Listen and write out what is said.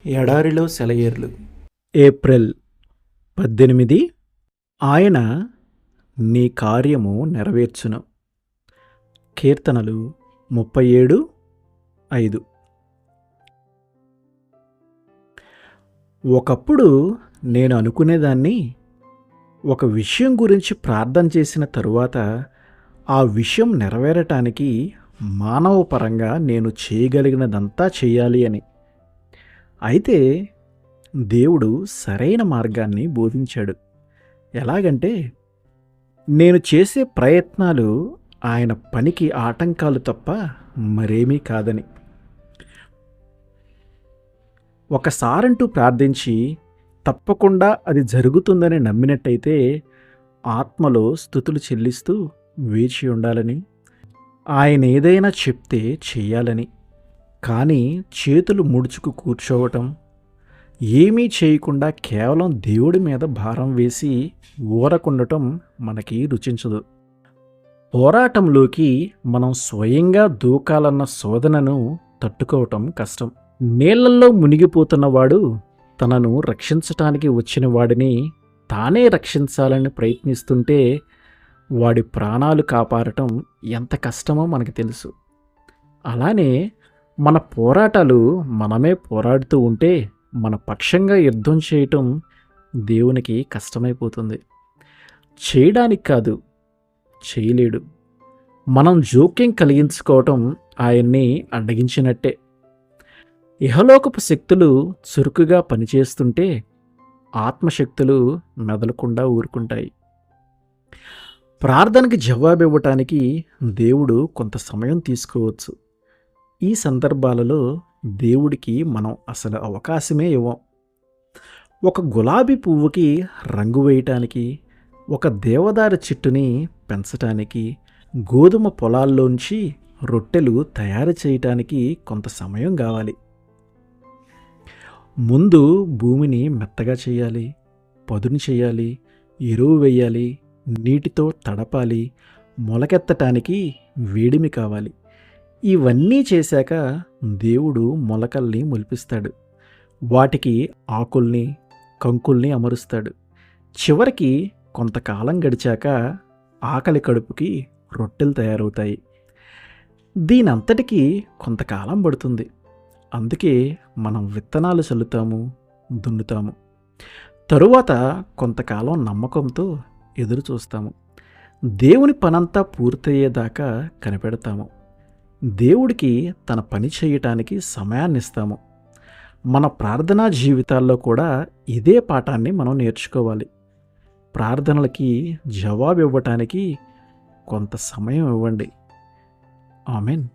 ఎడారిలో సెలయేర్లు. ఏప్రిల్ 18. ఆయన నీ కార్యము నెరవేర్చును. కీర్తనలు 37:5. ఒకప్పుడు నేను అనుకునేదాన్ని, ఒక విషయం గురించి ప్రార్థన చేసిన తరువాత ఆ విషయం నెరవేరటానికి మానవపరంగా నేను చేయగలిగినదంతా చేయాలి అని. అయితే దేవుడు సరైన మార్గాన్ని బోధించాడు. ఎలాగంటే, నేను చేసే ప్రయత్నాలు ఆయన పనికి ఆటంకాలు తప్ప మరేమీ కాదని. ఒకసారంటూ ప్రార్థించి తప్పకుండా అది జరుగుతుందని నమ్మినట్టయితే ఆత్మలో స్తుతులు చెల్లిస్తూ వేచి ఉండాలని, ఆయన ఏదైనా చెప్తే చెయ్యాలని. కానీ చేతులు ముడుచుకు కూర్చోవటం, ఏమీ చేయకుండా కేవలం దేవుడి మీద భారం వేసి ఊరకుండటం మనకి రుచించదు. పోరాటంలోకి మనం స్వయంగా దూకాలన్న శోధనను తట్టుకోవటం కష్టం. నీళ్లల్లో మునిగిపోతున్నవాడు తనను రక్షించటానికి వచ్చిన వాడిని తానే రక్షించాలని ప్రయత్నిస్తుంటే వాడి ప్రాణాలు కాపాడటం ఎంత కష్టమో మనకు తెలుసు. అలానే మన పోరాటాలు మనమే పోరాడుతూ ఉంటే మన పక్షంగా యుద్ధం చేయటం దేవునికి కష్టమైపోతుంది. చేయడానికి కాదు, చేయలేడు. మనం జోక్యం కలిగించుకోవటం ఆయన్ని అడ్డగించినట్టే. ఇహలోకపు శక్తులు చురుకుగా పనిచేస్తుంటే ఆత్మశక్తులు మెదలకుండా ఊరుకుంటాయి. ప్రార్థనకి జవాబివ్వటానికి దేవుడు కొంత సమయం తీసుకోవచ్చు. ఈ సందర్భాలలో దేవుడికి మనం అసలు అవకాశమే ఇవ్వం. ఒక గులాబీ పువ్వుకి రంగు వేయటానికి, ఒక దేవదారు చెట్టుని పెంచటానికి, గోధుమ పొలాల్లోంచి రొట్టెలు తయారు చేయటానికి కొంత సమయం కావాలి. ముందు భూమిని మెత్తగా చేయాలి, పదును చేయాలి, ఎరువు వేయాలి, నీటితో తడపాలి, మొలకెత్తటానికి వేడిమి కావాలి. ఇవన్నీ చేశాక దేవుడు మొలకల్ని మొలిపిస్తాడు. వాటికి ఆకుల్ని, కంకుల్ని అమరుస్తాడు. చివరికి కొంతకాలం గడిచాక ఆకలి కడుపుకి రొట్టెలు తయారవుతాయి. దీనంతటికీ కొంతకాలం పడుతుంది. అందుకే మనం విత్తనాలు చల్లుతాము, దున్నుతాము. తరువాత కొంతకాలం నమ్మకంతో ఎదురు చూస్తాము. దేవుని పనంతా పూర్తయ్యేదాకా కనిపెడతాము. దేవుడికి తన పని చేయటానికి సమయాన్ని ఇస్తాము. మన ప్రార్థనా జీవితాల్లో కూడా ఇదే పాఠాన్ని మనం నేర్చుకోవాలి. ప్రార్థనలకి జవాబు ఇవ్వటానికి కొంత సమయం ఇవ్వండి. ఆమెన్.